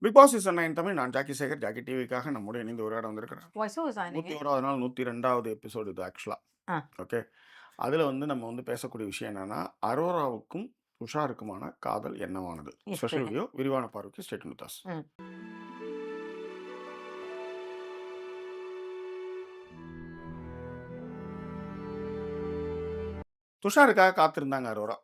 Big Boss season 9 Tamil. நான் Jackie Sekar. Jackie டிவிக்காக நம்முடைய இணைந்து உரையாட வந்திருக்கிறேன். Voice over ஆனீங்க. 101வது நாள் 102வது எபிசோடு இது ஆக்சுவலா. ஆ. ஓகே. அதில் நம்ம பேசக்கூடிய விஷயம் என்னன்னா, அரோராவுக்கும் துஷாருக்குமான காதல் என்னவானது? ஸ்பெஷல் வீடியோ விரிவான பார்வைக்கு ஸ்டே டியூன் வித் அஸ். துஷாருக்காக காத்திருந்தாங்க அரோரா.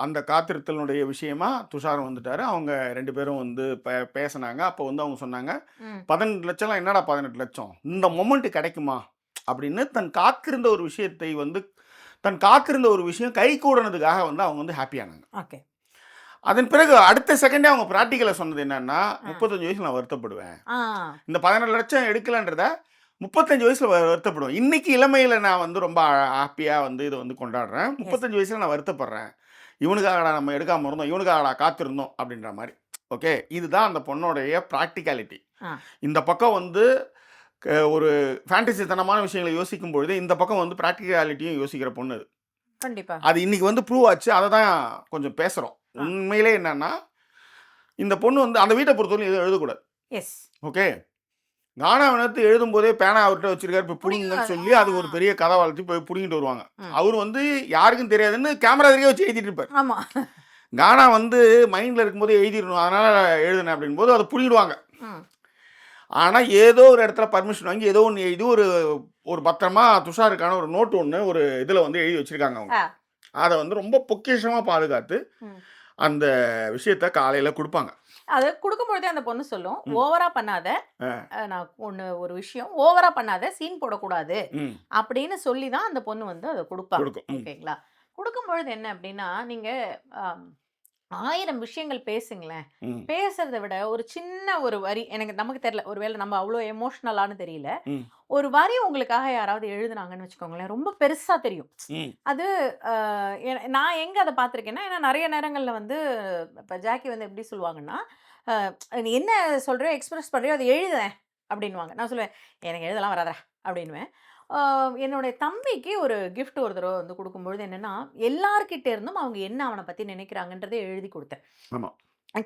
அந்த காத்திருத்தலுடைய விஷயமா துஷார் வந்துட்டாரு. அவங்க 2 பேரும் பேசினாங்க. அப்போ அவங்க சொன்னாங்க, 18 லட்சம்லாம் என்னடா 18 லட்சம், இந்த மொமெண்ட் கிடைக்குமா அப்படின்னு தன் காத்திருந்த ஒரு விஷயத்தை தன் காத்திருந்த ஒரு விஷயம் கை கூடனதுக்காக அவங்க ஹாப்பியானாங்க. ஓகே. அதன் பிறகு அடுத்த செகண்டே அவங்க ப்ராக்டிக்கலை சொன்னது என்னன்னா, 35 வயசுல நான் வருத்தப்படுவேன், இந்த 17 லட்சம் எடுக்கலன்றத 35 வயசுல வருத்தப்படுவேன். இன்னைக்கு இளமையில நான் ரொம்ப ஹாப்பியா இதை கொண்டாடுறேன். 35 வயசுல நான் வருத்தப்படுறேன், இவனுக்காகடா நம்ம எடுக்காம இருந்தோம், இவனுக்காகடா காத்திருந்தோம் அப்படின்ற மாதிரி. ஓகே. இதுதான் அந்த பொண்ணோடைய ப்ராக்டிகாலிட்டி. இந்த பக்கம் ஒரு ஃபேண்டசி தனமான விஷயங்களை யோசிக்கும் பொழுது இந்த பக்கம் ப்ராக்டிகாலிட்டியும் யோசிக்கிற பொண்ணு அது. கண்டிப்பா. அது இன்னைக்கு ப்ரூவ் ஆச்சு. அதை தான் கொஞ்சம் பேசுறோம். உண்மையிலே என்னன்னா, இந்த பொண்ணு அந்த வீட்டை பொறுத்தவரைக்கும் எதுவும் எழுதக்கூடாது. எஸ். ஓகே. கானாவனத்து எழுதும் போதே பேனா அவர்கிட்ட வச்சிருக்காரு, இப்போ புடிங்கன்னு சொல்லி அது ஒரு பெரிய கதை வளர்த்தி போய் புடிங்கிட்டு வருவாங்க. அவர் யாருக்கும் தெரியாதுன்னு கேமரா எதிரே வச்சு எழுதிட்டு இருப்பார். ஆமா. கானா மைண்ட்ல இருக்கும்போது எழுதிடணும், அதனால எழுதுனேன் அப்படின் போது அதை புடிங்கிடுவாங்க. ஆனால் ஏதோ ஒரு இடத்துல பர்மிஷன் வாங்கி ஏதோ ஒன்று எழுதி ஒரு பத்திரமா துஷாருக்கான ஒரு நோட்டு ஒன்று ஒரு இதில் எழுதி வச்சிருக்காங்க. அவங்க அதை ரொம்ப பொக்கிஷமாக பாதுகாத்து அந்த விஷயத்த காலையில் கொடுப்பாங்க. அதை கொடுக்கும்பொழுதே அந்த பொண்ணு சொல்லும், ஓவரா பண்ணாத, நான் ஒரு விஷயம் ஓவரா பண்ணாத, சீன் போடக்கூடாது அப்படின்னு சொல்லி தான் அந்த பொண்ணு அதை கொடுப்பாங்க. ஓகேங்களா? கொடுக்கும்பொழுது என்ன அப்படின்னா, நீங்க 1000 விஷயங்கள் பேசுங்களேன். பேசுறதை விட ஒரு சின்ன ஒரு வரி, நமக்கு தெரியல, ஒருவேளை நம்ம அவ்வளோ எமோஷனலானு தெரியல, ஒரு வரி உங்களுக்காக யாராவது எழுதுனாங்கன்னு வச்சுக்கோங்களேன், ரொம்ப பெருசா தெரியும். அது நான் எங்க அதை பார்த்துருக்கேன்னா, ஏன்னா நிறைய நேரங்கள்ல இப்போ ஜாக்கி எப்படி சொல்லுவாங்கன்னா, நீ என்ன சொல்றியோ எக்ஸ்பிரஸ் பண்றியோ அதை எழுதுறேன் அப்படின்வாங்க. நான் சொல்லுவேன், எனக்கு எழுதலாம் வராதா அப்படின்வேன். என்னுடைய தம்பிக்கு ஒரு கிஃப்ட் ஒரு தடவை கொடுக்கும்பொழுது என்னன்னா, எல்லார்கிட்ட இருந்தும் அவங்க என்ன அவனை பற்றி நினைக்கிறாங்கன்றதை எழுதி கொடுத்தேன். ஆமாம்.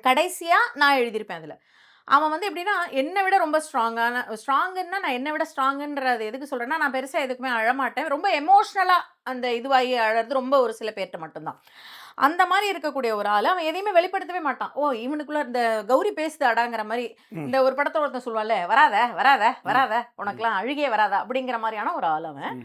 கடைசியாக நான் எழுதியிருப்பேன் அதில். அவன் எப்படின்னா, என்னை விட ரொம்ப ஸ்ட்ராங்குன்னா, நான் என்னை விட ஸ்ட்ராங்குன்றது எதுக்கு சொல்கிறேன்னா, நான் பெருசாக எதுக்குமே அழமாட்டேன். ரொம்ப எமோஷ்னலாக அந்த இதுவாகி அழறது ரொம்ப ஒரு சில பேர்கிட்ட மட்டும்தான். அந்த மாதிரி இருக்கக்கூடிய ஒரு ஆள் அவன் எதையுமே வெளிப்படுத்தவே மாட்டான். ஓ, இவனுக்குள்ள இந்த கௌரி பேசுது அடாங்கிற மாதிரி. இந்த ஒரு படத்தோட ஒருத்தன் சொல்லுவான்ல, வராத வராத வராத, உனக்குலாம் அழுகே வராதா அப்படிங்கிற மாதிரியான ஒரு ஆள் அவன்.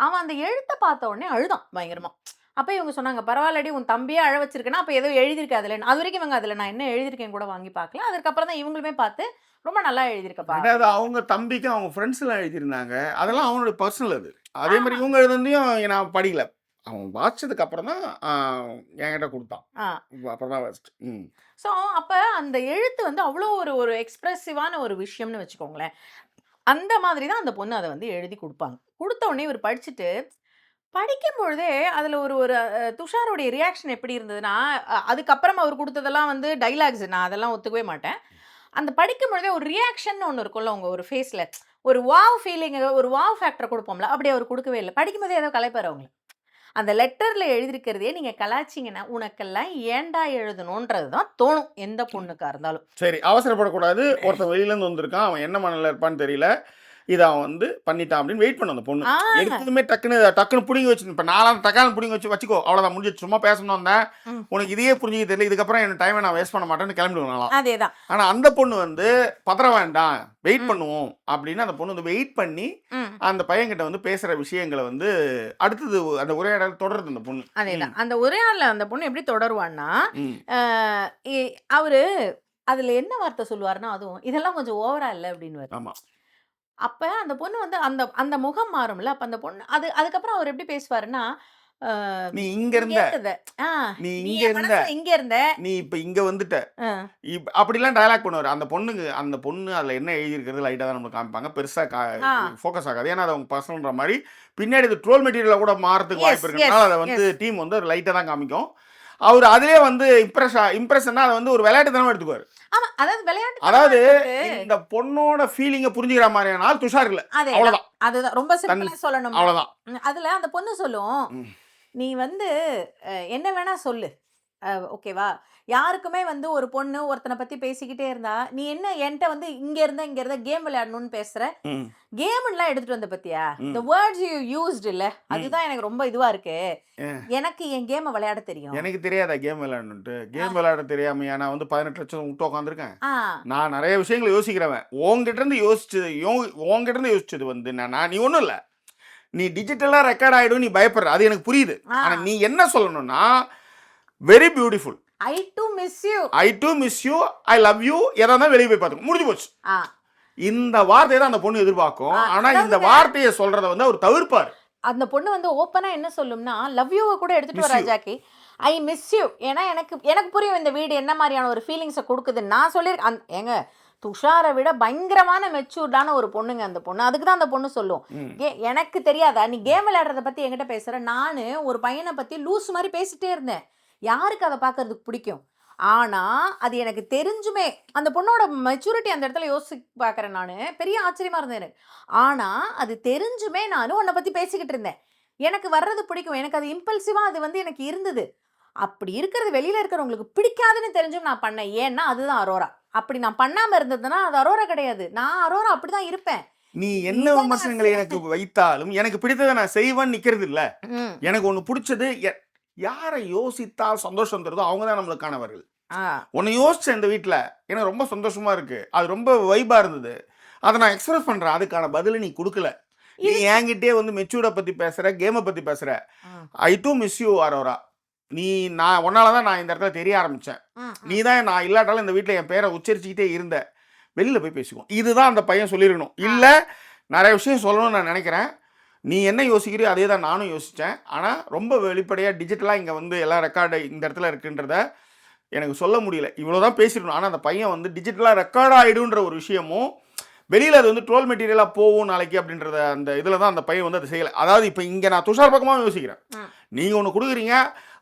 அவன் அந்த எழுத்தை பார்த்த உடனே அழுதான் பயங்கரமா. அப்போ இவங்க சொன்னாங்க, பரவாயில்லடி, உன் தம்பியே அழ வச்சிருக்கேன்னா அப்போ ஏதோ எழுதியிருக்கேன் அதில். அது வரைக்கும் இவங்க அதில் நான் என்ன எழுதியிருக்கேன் கூட வாங்கி பார்க்கல. அதுக்கப்புறம் தான் இவங்களுமே பார்த்து ரொம்ப நல்லா எழுதியிருக்கப்பா. அதாவது அவங்க தம்பிக்கும் அவங்க ஃப்ரெண்ட்ஸ் எல்லாம் எழுதியிருந்தாங்க. அதெல்லாம் அவனுடைய பர்சனல் அது. அதே மாதிரி இவங்க எழுதுனதையும் நான் படிக்கல. அவன் வாசிச்சதுக்கு அப்புறம் தான் என்கிட்ட கொடுத்தான். அப்புறம் தான் வாசிச்சு. ஸோ அப்போ அந்த எழுத்து அவ்வளோ ஒரு எக்ஸ்பிரசிவான ஒரு விஷயம்னு வச்சுக்கோங்களேன். அந்த மாதிரி தான் அந்த பொண்ணு அதை எழுதி கொடுப்பாங்க. கொடுத்த உடனே இவர் படிச்சுட்டு படிக்கும் பொழுதே அதில் ஒரு துஷாருடைய ரியாக்ஷன் எப்படி இருந்ததுன்னா, அதுக்கப்புறம் அவர் கொடுத்ததெல்லாம் டைலாக்ஸ், நான் அதெல்லாம் ஒத்துக்கவே மாட்டேன். அந்த படிக்கும் பொழுதே ஒரு ரியாக்ஷன் ஒன்று இருக்கும்ல, உங்கள் ஒரு ஃபேஸில் ஒரு வாவ் ஃபீலிங், ஒரு வாவ் ஃபேக்டரை கொடுப்போம்ல, அப்படி அவர் கொடுக்கவே இல்லை. படிக்கும்போதே ஏதோ கலைப்பார் அவங்கள. அந்த லெட்டரில் எழுதிருக்கிறதே நீங்கள் கலாச்சிங்கன்னா, உனக்கெல்லாம் ஏண்டா எழுதணுன்றது தான் தோணும் எந்த பொண்ணுக்காக இருந்தாலும். சரி, அவசரப்படக்கூடாது. ஒருத்தன் வெளியிலேருந்து வந்திருக்கான், அவன் என்ன மனநிலை இருப்பான்னு தெரியல, இதை அவன் பண்ணிட்டான் அப்படின்னு வெயிட் பண்ண அந்த பொண்ணு. எடுத்ததுமே டக்குன்னு புடிங்கி வச்சு, இப்போ நாலாம் தக்காளி புடிங்கி வச்சுக்கோ, அவ்வளோதான், முடிஞ்சிச்சு. சும்மா பேசணும் வந்தேன், உனக்கு இதையே புரிஞ்சுக்க தெரியல, இதுக்கப்புறம் என் டைமை நான் வேஸ்ட் பண்ண மாட்டேன்னு கிளம்பிடுவேன். அதேதான். ஆனால் அந்த பொண்ணு பதற வேண்டாம், வெயிட் பண்ணுவோம் அப்படின்னு அந்த பொண்ணு வெயிட் பண்ணி அந்த பையன்கிட்ட பேசுற விஷயங்களை அடுத்தது அந்த உரையாடல் தொடருது அந்த பொண்ணு. அதேதான். அந்த உரையாடல அந்த பொண்ணு எப்படி தொடருவான்னா, அவரு அதுல என்ன வார்த்தை சொல்லுவாருன்னா, அதுவும் இதெல்லாம் கொஞ்சம் ஓவரா இல்லை அப்படின்னு. ஆமா. அப்ப அந்த பொண்ணு அந்த அந்த முகம் மாறும்ல. அப்ப அந்த பொண்ணு அதுக்கப்புறம் அவர் எப்படி பேசுவாருன்னா, நீ இங்க இருந்த, நீ இங்க இருந்த, இங்க இருந்த, நீ இப்ப இங்க வந்துட்ட, அப்படிலாம் டயலாக் பண்ணுவாரு. அந்த பொண்ணு அதுல என்ன எழுதியிருக்கிறது லைட்டா தான் நமக்கு காமிப்பாங்க, பெருசா ஃபோக்கஸ் ஆகாது. ஏன்னா அது அவங்க பர்சனல்ன்ற மாதிரி பின்னாடி இது ட்ரோல் மெட்டீரியலா கூட மாறதுக்கு வாய்ப்பு இருக்கிறதுனால அதை டீம் ஒரு லைட்டா தான் காமிக்கும். அவர் அதிலே இம்ப்ரெஷனா அதை ஒரு விளையாட்டுத்தனமா எடுத்துக்குவாரு. அதாவது இந்த பொண்ணோட ஃபீலிங்கை புரிஞ்சுக்கிற மாதிரியான ஆள் துஷார் இல்ல. அவ்வளவுதான். அதுதான் ரொம்ப சிம்பிளா சொல்லணும். அவ்வளவுதான். அதுல அந்த பொண்ணு சொல்லும், நீ என்ன வேணா சொல்லு, ஓகேவா? யாருக்குமே வந்து ஒரு பொண்ணு ஒருத்தனை பத்தி பேசிக்கிட்டே இருந்தா, "நீ என்ன என்ட்ட வந்து இங்க இருந்தா கேம் விளையாடணும்னு பேசுற? ம். கேம்லாம் எடுத்துட்டு வந்த பாத்தியா? ம். தி வேர்ட்ஸ் யூ யூஸ்ட் இல்ல. ம். அதுதான் எனக்கு ரொம்ப இதுவா இருக்கு. ஏ எனக்கு என் கேம விளையாட தெரியும்." எனக்கு தெரியாதா கேம் விளையாடணுன்ட்டு? ஆ. கேம் விளையாட தெரியாமயா நான் வந்து 18,00,000 விட்டு உட்காந்துருக்கேன்? ஆ. நான் நெறைய விஷயங்கள யோசிக்கிறவன். உன்கிட்ட இருந்து யோசிச்சது வந்து என்னன்னா, நீ ஒண்ணும் இல்ல. நீ டிஜிட்டலா ரெக்கார்ட் ஆயிடும் நீ பயப்படுற. அது எனக்கு புரியுது. ஆ. ஆனா நீ என்ன சொல்லணும்னா, very beautiful. I too miss you. I too miss you. I love you. எதா இருந்தாலும் வெளிய போய் பார்த்துக்கோ. முடிஞ்சு போச்சு. ஆ. இந்த வார்த்தைய தான் அந்த பொண்ணு எதிர்பார்க்கும். ஆ. ஆனா இந்த அதாவதுங்க வார்த்தைய சொல்றத வந்து அவர் தவிர்ப்பாரு. அந்த பொண்ணு வந்து ஓப்பனா என்ன சொல்லும்னா, லவ் யூவ கூட எடுத்துட்டு மிஸ் வரா you. Jackie. I miss you. ஏன்னா எனக்கு எனக்கு புரியும் இந்த வீடு என்ன மாரியான ஒரு ஃபீலிங்ஸ குடுக்குதுன்னு. நான் சொல்லியிருக்கேன். ஏங்க துஷார விட பயங்கரமான மெச்சூர்டான ஒரு பொண்ணுங்க அந்த பொண்ணு. அதுக்கு தான் அந்த பொண்ணு சொல்லும். ம். எனக்கு தெரியாதா? நீ கேம் விளையாடுறத பத்தி என்கிட்ட பேசுற. நானு ஒரு பையன பத்தி லூசு மாரி பேசிட்டே இருந்தேன். யாருக்கு அத பார்க்கறதுக்கு பிடிக்கும்? ஆனா, அது எனக்கு தெரிஞ்சுமே அந்த பொண்ணோட மெச்சூரிட்டி அந்த இடத்துல யோசிச்சு பார்க்குறேன் நானு. பெரிய ஆச்சரியமா இருந்தது எனக்கு. ஆனா, அது தெரிஞ்சுமே நானு உன்ன பத்தி பேசிக்கிட்டு இருந்தேன். எனக்கு வர்றது பிடிக்கும். எனக்கு அது இம்பல்சிவா அது வந்து எனக்கு இருந்தது. அப்படி இருக்கிறது வெளியில இருக்கிறவங்களுக்கு பிடிக்காதுன்னு தெரிஞ்சும் நான் பண்ணேன். ஏன்னா, அதுதான் அரோரா. அப்படி நான் பண்ணாம இருந்ததுன்னா, அது அரோரா கிடையாது. நான் அரோரா அப்படிதான் இருப்பேன். நீ என்ன இத நான் விமர்சனங்களை எனக்கு வைத்தாலும், எனக்கு பிடித்தத நான் செய்வேன்னு நிக்கிறது இல்ல. ம். எனக்கு ஒண்ணு புடிச்சது யார யோசித்தால் சந்தோஷம் தருதோ அவங்க தான் நம்மளுக்கானவர்கள். ஆ. உன்னை யோசிச்சேன் இந்த வீட்ல. எனக்கு ரொம்ப சந்தோஷமா இருக்கு. அது ரொம்ப வைபா இருந்தது. அத நான் எக்ஸ்பிரஸ் பண்றேன். அதுக்கான பதில நீ குடுக்கல. நீ இது என்கிட்டயே வந்து மெச்சூர்ட பத்தி பேசுற, கேம பத்தி பேசுற. ம். ஐ டூ மிஸ் யூ அரோரா. நான் உன்னால தான் நான் இந்த இடத்துல தெரிய ஆரம்பிச்சேன். ம். நீ தான் நான் இல்லாட்டாலும் இந்த வீட்ல என் பேர உச்சரிச்சுக்கிட்டே இருந்த. வெளியில போய் பேசிக்குவோம். இதுதான் அந்த பையன் சொல்லியிருக்கணும். ஆ. இல்ல நெறைய விஷயம் சொல்லணும்னு நான் நெனைக்கிறேன். நீ என்ன யோசிக்கிறியோ அதே தான் நானும் யோசிச்சேன். ஆனா ரொம்ப வெளிப்படையா டிஜிட்டலா இங்க வந்து எல்லா ரெக்கார்டு இந்த இடத்துல இருக்குன்றத எனக்கு சொல்ல முடியல. இவ்வளோதான் பேசியிருக்கணும். ஆனா அந்த பையன் வந்து டிஜிட்டலா ரெக்கார்ட் ஆயிடுன்ற ஒரு விஷயமும், வெளியில அது வந்து ட்ரோல் மெட்டீரியலா போகும் நாளைக்கு அப்படின்றத அந்த இதில தான் அந்த பையன் வந்து அத செய்யல. அதாவது இப்ப இங்க நான் துஷார் பக்கமாவும் யோசிக்கிறேன். ம். நீங்க ஒண்ணு குடுக்குறீங்க.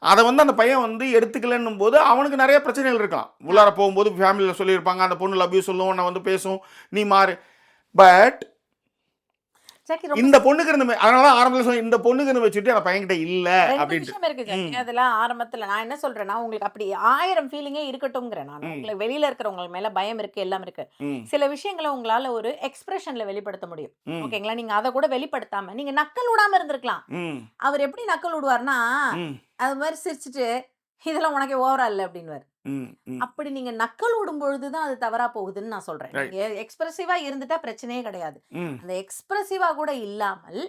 அத வந்து அந்த பையன் வந்து எடுத்துக்கலன்னும்போது, அவனுக்கு நெறைய பிரச்சனைகள் இருக்கலாம். உள்ளார போகும்போது ஃபேமிலில சொல்லியிருப்பாங்க. அந்த பொண்ணு லவ் யூ சொல்லும். உன்ன வந்து பேசும். நீ மாறு. பட் ஜாக்கி ரொம்ப இந்த பொண்ணுக்கு இருந்த அதனால தான் ஆரம்பத்துல சொன்னேன். இந்த பொண்ணுக்கு இருந்த மெச்சூரிட்டி அந்த பையன்கிட்ட இல்ல 2 அப்படின்ட்டு. விஷயம் இருக்கு ஜாக்கி. ம். அதுல ஆரம்பத்துல நான் என்ன சொல்றேன்னா, உங்களுக்கு அப்படி 1000 ஃபீலிங்கே இருக்கட்டும்ங்கிறேன் நானு. ம். உங்களுக்கு வெளியில இருக்கிறவங்க மேல பயம் இருக்கு, எல்லாம் இருக்கு. ம். சில விஷயங்கள உங்களால ஒரு எக்ஸ்பிரஷன்ல வெளிப்படுத்த முடியும். ம். ஓகேங்களா? நீங்க அத கூட வெளிப்படுத்தாம, நீங்க நக்கல் விடாம இருந்திருக்கலாம். ம். அவர் எப்படி நக்கல் விடுவார்னா, ம். அது மாரி சிரிச்சுட்டு, "இதெல்லாம் உனக்கே ஓவரா இல்ல" அப்படின்னுவாரு. ம். ம். அப்படி நீங்க நக்கல் விடும்பொழுது தான் அது தவறா போகுதுன்னு நான் சொல்றேன். ரைட். நீங்க எக்ஸ்பிரசிவா இருந்துட்டா பிரச்சனையே கிடையாது. ம். அந்த எக்ஸ்பிரசிவா கூட இல்லாமல்,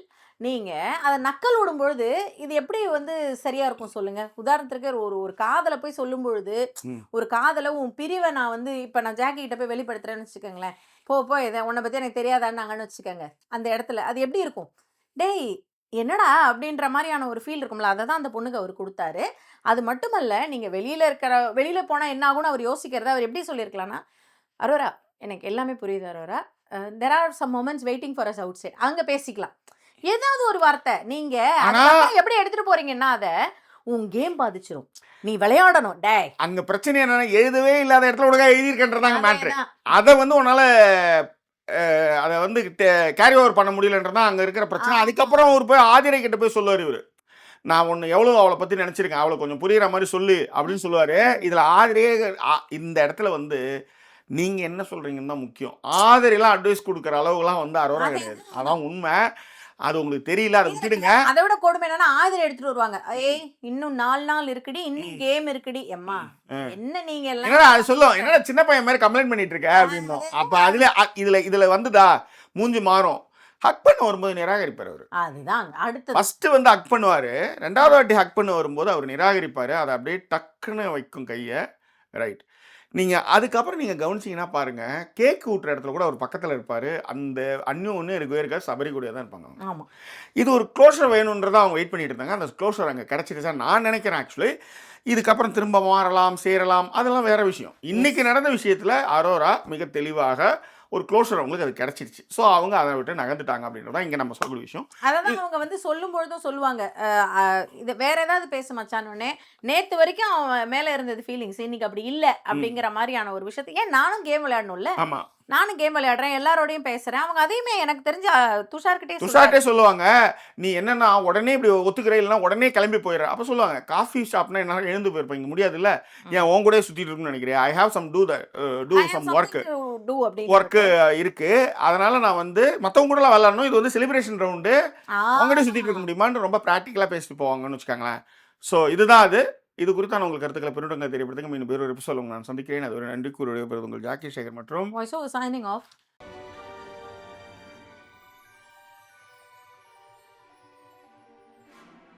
நீங்க அத நக்கல் விடும்பொழுது, இது எப்படி வந்து சரியா இருக்கும் சொல்லுங்க? உதாரணத்திற்கு ஒரு ஒரு காதல போய் சொல்லும்பொழுது, ம். ஒரு காதல உன் பிரிவ நான் வந்து இப்ப நான் ஜாக்கி கிட்ட போய் வெளிப்படுத்துறேன்னு வச்சுக்கோங்களேன். போ இத உன்ன பத்தி எனக்கு தெரியாதான்னாங்கன்னு வச்சுக்கோங்க. அந்த இடத்துல அது எப்படி இருக்கும்? "டேய் என்னடா?" அப்படின்ற மாரியான ஒரு ஃபீல் இருக்கும்ல. அத தான் அந்த பொண்ணுக்கு அவரு குடுத்தாரு. அது மட்டுமல்ல, நீங்க வெளியில போனா என்ன ஆகும்னு அவர் யோசிக்கிறத அவர் எப்படி சொல்லியிருக்கலாம்னா, "அரோரா, எனக்கு எல்லாமே புரியுது Aurora. There are some moments waiting for us outside." அங்க பேசிக்கலாம். ஏதாவது ஒரு வார்த்தை. நீங்க ஆனா அதுக்கப்புறம் எப்படி எடுத்துட்டு போறீங்கன்னா அத, உன் கேம் பாதிச்சிரும். நீ விளையாடணும். டேய் அங்க பிரச்சனை என்னன்னா, எழுதவே இல்லாத இடத்துல ஒழுங்கா எழுதியிருக்கேன்றதாங்க மேட்ரு. அதேதான். அத வந்து உன்னால அத வந்து கேரி ஓவர் பண்ண முடியலன்றது தான் அங்க இருக்கிற பிரச்சனை. ஆமா. அதுக்கப்புறம் அவரு போய் ஆதிரை கிட்ட போய் சொல்லுவாரு இவரு. நான் உன்ன எவ்வளோ அவள பத்தி நெனச்சிருக்கேன். அவள கொஞ்சம் புரியிற மாரி சொல்லு அப்படின்னு சொல்லுவாரு. இதுல ஆதிரையே இந்த இடத்துல வந்து நீங்க என்ன சொல்றீங்கன்னு தான் முக்கியம். ஆதிரைலாம் அட்வைஸ் குடுக்குற அளவுலாம் வந்து அரோரா கிடையாது. அதேதான். அதான் உண்ம. அது உங்களுக்கு தெரியல. அத விட்டுடுங்க. அத விட கொடுமை என்னன்னா, ஆதிரை எடுத்துட்டு வருவாங்க. "ஏய் இன்னும் 4 நாள் இருக்குடி. இன்னும் ம். கேம் இருக்குடி." எம்மா ம். என்ன நீங்க எல்லாம் என்னடா அது சொல்லும். என்னடா சின்ன பையன் மாரி கம்ப்ளைண்ட் பண்ணிட்டு இருக்க அப்படின்னும். அப்ப அதுல இதுல வந்துதா மூஞ்சி மாறும். ஹக் பண்ண வரும்போது நிராகரிப்பாரு அவரு. அதுதான் அடுத்தது. ஃபர்ஸ்ட் வந்து ஹக் பண்ணுவாரு. 2வது வாட்டி ஹக் பண்ண வரும்போது அவர் நிராகரிப்பாரு. அத அப்படியே டக்குன்னு வைக்கும் கைய. ரைட். நீங்க அதுக்கப்புறம் நீங்க கவனிச்சீங்கன்னா பாருங்க, கேக் ஊட்டுற இடத்துல கூட அவர் பக்கத்துல இருப்பாரு. அந்த அன்யோன்யம் இருக்கவே இருக்காது. சபரி கூடயே தான் இருப்பாங்க அவங்க. ஆமா. இது ஒரு க்ளோஷர் வேணும்ன்றத அவங்க வெயிட் பண்ணிட்டு இருந்தாங்க. அந்த க்ளோஷர் அங்க கிடைச்சிருச்சா நான் நினைக்கிறேன் ஆக்சுவலி. இதுக்கப்புறம் திரும்ப மாறலாம், சேரலாம் அதெல்லாம் வேற விஷயம். இன்னைக்கு நடந்த விஷயத்துல அரோரா மிக தெளிவாக ஒரு க்ளோஷர் அவங்களுக்கு அது கிடைச்சிருச்சு. ஸோ அவங்க அத விட்டு நகர்ந்துட்டாங்க அப்படின்றது தான் இங்க நம்ம சொல்லக்கூடிய விஷயம். அததான் அவங்க வந்து சொல்லும்பொழுதும் சொல்லுவாங்க. இது வேற ஏதாவது பேசு மச்சான்னொன்னே, நேத்து வரைக்கும் அவன் மேல இருந்தது ஃபீலிங்ஸ். இன்னைக்கு அப்படி இல்ல. ம். அப்படிங்கிற மாரியான ஒரு விஷயத்த ஏன் நானும் கேம் விளையாடணும்ல. ஆமா. நானும் கேம் விளையாடுறேன், எல்லாரோடையும் பேசுறேன். அவங்க அதையுமே எனக்கு தெரிஞ்சு துஷார்கிட்டயே துஷார்ட்டே சொல்லுவாங்க, நீ என்னன்னா உடனே இப்படி ஒத்துக்கிற, இல்லைன்னா உடனே கிளம்பி போயிடுற. அப்போ சொல்லுவாங்க, காஃபி ஷாப்னா என்னால் எழுந்து போயிருப்பேன், இங்கே முடியாதுல்ல, ஏன் உன் கூட சுற்றிட்டு இருக்குன்னு நினைக்கிறேன், I have some to some work இருக்கு, அதனால நான் வந்து மற்றவங்க கூடலாம் விளாடணும், இது வந்து செலிப்ரேஷன் ரவுண்டு, அவங்ககிட்ட சுற்றிட்டு இருக்க முடியுமான்னு ரொம்ப ப்ராக்டிக்கலாக பேசிட்டு போவாங்கன்னு வச்சுக்கோங்களேன். ஸோ இதுதான் அது. இது குறித்தான உங்கள் கருத்துக்களை பின்னூட்டங்கள் தெரியப்படுத்துங்க. மீண்டும் வேறு ஒரு எபிசோட் நான் சந்திக்கிறேன். அது ஒரு நன்றி கூறுவது உங்கள் ஜாக்கி சேகர் மற்றும் signing off.